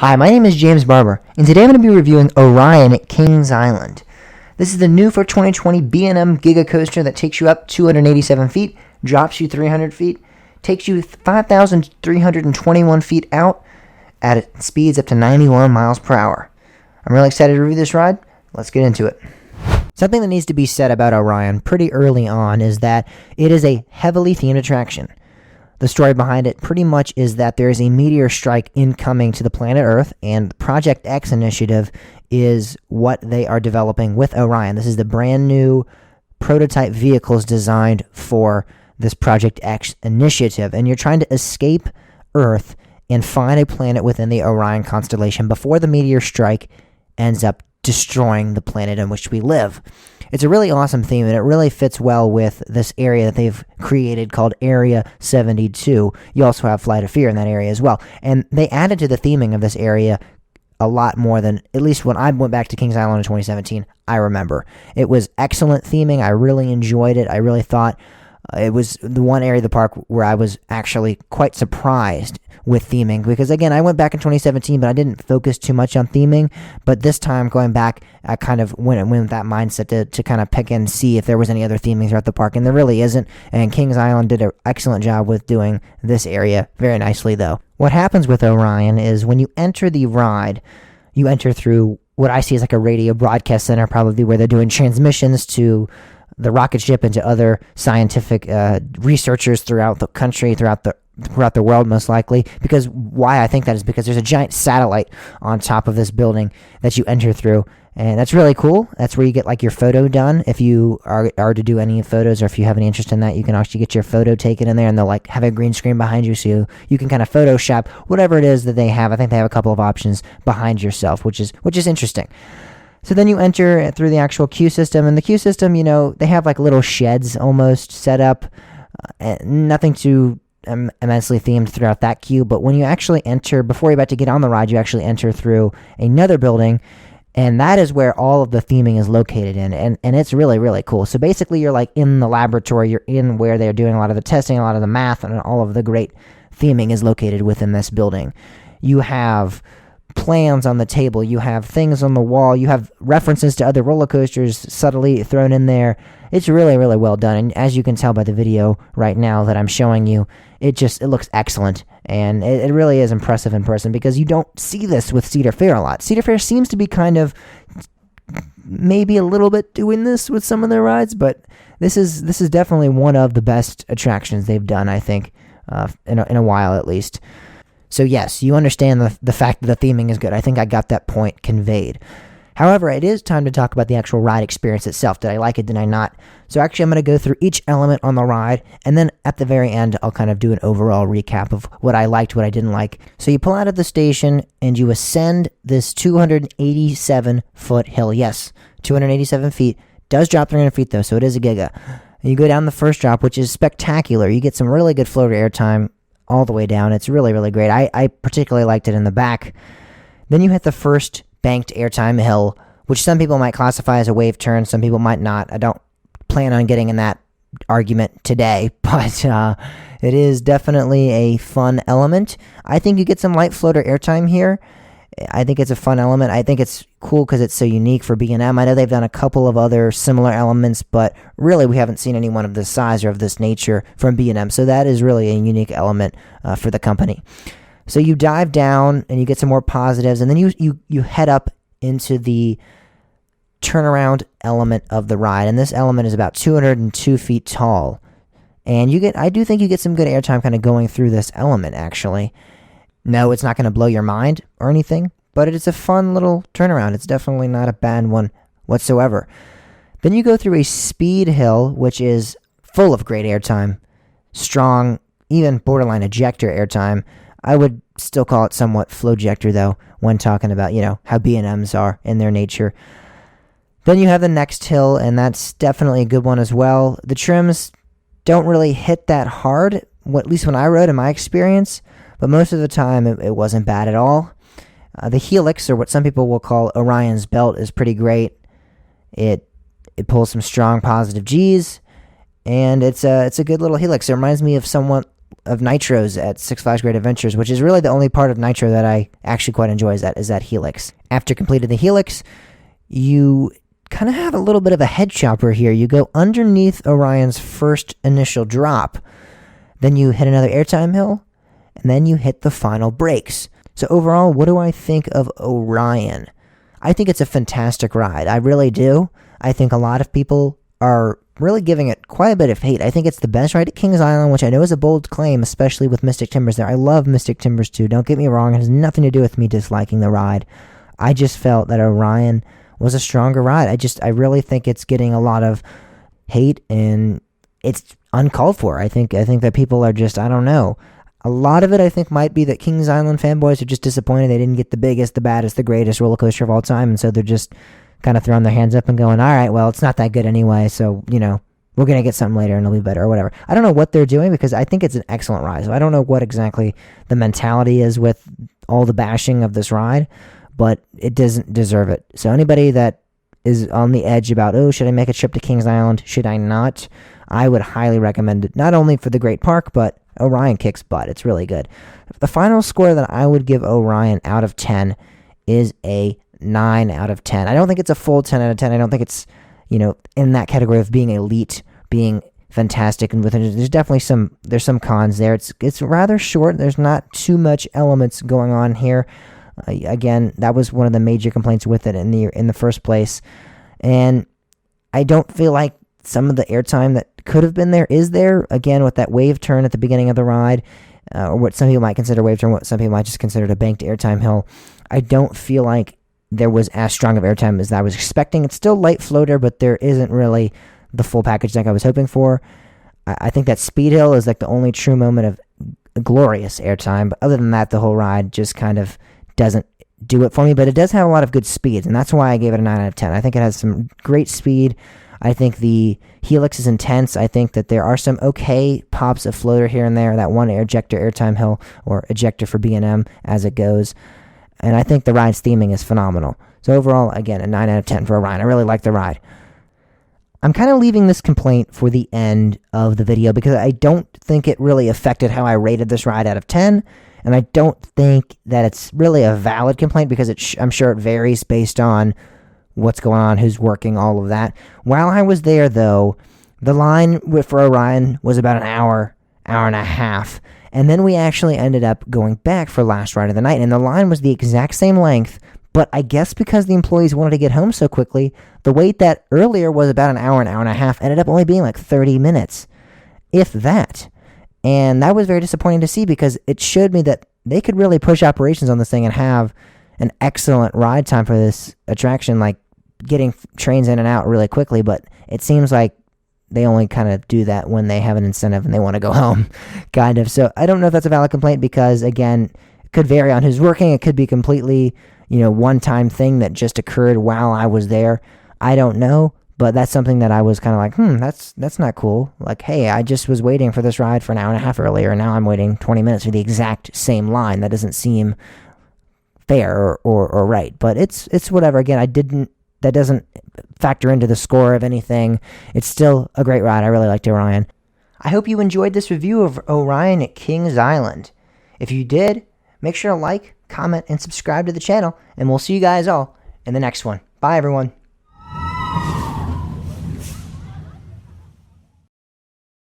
Hi, my name is James Barber, and today I'm going to be reviewing Orion at Kings Island. This is the new for 2020 B&M Giga coaster that takes you up 287 feet, drops you 300 feet, takes you 5,321 feet out at speeds up to 91 miles per hour. I'm really excited to review this ride. Let's get into it. Something that needs to be said about Orion pretty early on is that it is a heavily themed attraction. The story behind it pretty much is that there is a meteor strike incoming to the planet Earth, and Project X initiative is what they are developing with Orion. This is the brand new prototype vehicles designed for this Project X initiative, and you're trying to escape Earth and find a planet within the Orion constellation before the meteor strike ends up destroying the planet in which we live. It's a really awesome theme, and it really fits well with this area that they've created called Area 72. You also have Flight of Fear in that area as well. And they added to the theming of this area a lot more than, at least when I went back to Kings Island in 2017, I remember. It was excellent theming. I really enjoyed it. I really thought it was the one area of the park where I was actually quite surprised with theming, because again, I went back in 2017, but I didn't focus too much on theming. But this time going back, I kind of went with that mindset to kind of pick and see if there was any other theming throughout the park, and there really isn't. And Kings Island did an excellent job with doing this area very nicely, though. What happens with Orion is when you enter the ride, you enter through what I see as like a radio broadcast center, probably where they're doing transmissions to the rocket ship and to other scientific researchers throughout the country, throughout the world, most likely. Because why I think that is because there's a giant satellite on top of this building that you enter through, and that's really cool. That's where you get like your photo done. If you are to do any photos, or if you have any interest in that, you can actually get your photo taken in there, and they'll like have a green screen behind you, so you can kind of Photoshop whatever it is that they have. I think they have a couple of options behind yourself, which is interesting. So then you enter through the actual queue system, and the queue system, you know, they have like little sheds almost set up, nothing too immensely themed throughout that queue. But when you actually enter, before you're about to get on the ride, you actually enter through another building, and that is where all of the theming is located in, and it's really, really cool. So basically you're like in the laboratory, you're in where they're doing a lot of the testing, a lot of the math, and all of the great theming is located within this building. You have plans on the table, you have things on the wall, you have references to other roller coasters subtly thrown in there. It's really, really well done, and as you can tell by the video right now that I'm showing you, it looks excellent, and it really is impressive in person, because you don't see this with Cedar Fair a lot. Cedar Fair seems to be kind of maybe a little bit doing this with some of their rides, but this is definitely one of the best attractions they've done, I think, in a while at least. So yes, you understand the fact that the theming is good. I think I got that point conveyed. However, it is time to talk about the actual ride experience itself. Did I like it? Did I not? So actually, I'm going to go through each element on the ride, and then at the very end, I'll kind of do an overall recap of what I liked, what I didn't like. So you pull out of the station, and you ascend this 287-foot hill. Yes, 287 feet. Does drop 300 feet, though, so it is a Giga. You go down the first drop, which is spectacular. You get some really good flow to airtime all the way down. It's really, really great. I particularly liked it in the back. Then you hit the first banked airtime hill, which some people might classify as a wave turn, some people might not. I don't plan on getting in that argument today, but it is definitely a fun element. I think you get some light floater airtime here. I think it's a fun element. I think it's cool because it's so unique for B&M. I know they've done a couple of other similar elements, but really we haven't seen anyone of this size or of this nature from B&M, so that is really a unique element for the company. So you dive down and you get some more positives, and then you head up into the turnaround element of the ride, and this element is about 202 feet tall, and I do think you get some good airtime kind of going through this element, actually. No, it's not going to blow your mind or anything, but it's a fun little turnaround. It's definitely not a bad one whatsoever. Then you go through a speed hill, which is full of great airtime, strong, even borderline ejector airtime. I would still call it somewhat flowjector, though, when talking about, how B&Ms are in their nature. Then you have the next hill, and that's definitely a good one as well. The trims don't really hit that hard, at least when I rode in my experience, but most of the time it wasn't bad at all. The helix, or what some people will call Orion's belt, is pretty great. It pulls some strong positive Gs, and it's a good little helix. It reminds me of somewhat nitros at Six Flags Great Adventures, which is really the only part of nitro that I actually quite enjoy is that helix. After completing the helix, you kind of have a little bit of a head chopper here. You go underneath Orion's first initial drop, then you hit another airtime hill, and then you hit the final brakes. So overall, what do I think of Orion? I think it's a fantastic ride. I really do. I think a lot of people are really giving it quite a bit of hate. I think it's the best ride at Kings Island, which I know is a bold claim, especially with Mystic Timbers there. I love Mystic Timbers too. Don't get me wrong. It has nothing to do with me disliking the ride. I just felt that Orion was a stronger ride. I really think it's getting a lot of hate, and it's uncalled for. I think that people are just, I don't know. A lot of it, I think, might be that Kings Island fanboys are just disappointed they didn't get the biggest, the baddest, the greatest roller coaster of all time, and so they're just kind of throwing their hands up and going, all right, well, it's not that good anyway, so, we're going to get something later and it'll be better or whatever. I don't know what they're doing because I think it's an excellent ride, so I don't know what exactly the mentality is with all the bashing of this ride, but it doesn't deserve it. So anybody that is on the edge about, oh, should I make a trip to Kings Island? Should I not? I would highly recommend it, not only for the great park, but Orion kicks butt. It's really good. The final score that I would give Orion out of 10 is a 9 out of 10. I don't think it's a full 10 out of 10. I don't think it's, in that category of being elite, being fantastic, and there's definitely some cons there. It's rather short. There's not too much elements going on here. Again, that was one of the major complaints with it in the first place, and I don't feel like some of the airtime that could have been there is there. Again, with that wave turn at the beginning of the ride, or what some people might consider wave turn, what some people might just consider a banked airtime hill, I don't feel like there was as strong of airtime as I was expecting. It's still light floater, but there isn't really the full package like I was hoping for. I think that speed hill is like the only true moment of glorious airtime, but other than that, the whole ride just kind of doesn't do it for me, but it does have a lot of good speeds, and that's why I gave it a 9 out of 10. I think it has some great speed. I think the helix is intense. I think that there are some okay pops of floater here and there, that one ejector airtime hill, or ejector for B&M as it goes. And I think the ride's theming is phenomenal. So overall, again, a 9 out of 10 for Orion. I really like the ride. I'm kind of leaving this complaint for the end of the video because I don't think it really affected how I rated this ride out of 10. And I don't think that it's really a valid complaint because I'm sure it varies based on what's going on, who's working, all of that. While I was there, though, the line for Orion was about an hour and a half. And then we actually ended up going back for last ride of the night. And the line was the exact same length, but I guess because the employees wanted to get home so quickly, the wait that earlier was about an hour and a half ended up only being like 30 minutes, if that. And that was very disappointing to see because it showed me that they could really push operations on this thing and have an excellent ride time for this attraction, like getting trains in and out really quickly, but it seems like they only kind of do that when they have an incentive and they want to go home, kind of. So I don't know if that's a valid complaint because, again, it could vary on who's working. It could be completely, one-time thing that just occurred while I was there. I don't know, but that's something that I was kind of like, that's not cool. Like, hey, I just was waiting for this ride for an hour and a half earlier, and now I'm waiting 20 minutes for the exact same line. That doesn't seem fair or right, but it's whatever. Again, that doesn't factor into the score of anything. It's still a great ride. I really liked Orion. I hope you enjoyed this review of Orion at Kings Island. If you did, make sure to like, comment, and subscribe to the channel, and we'll see you guys all in the next one. Bye, everyone.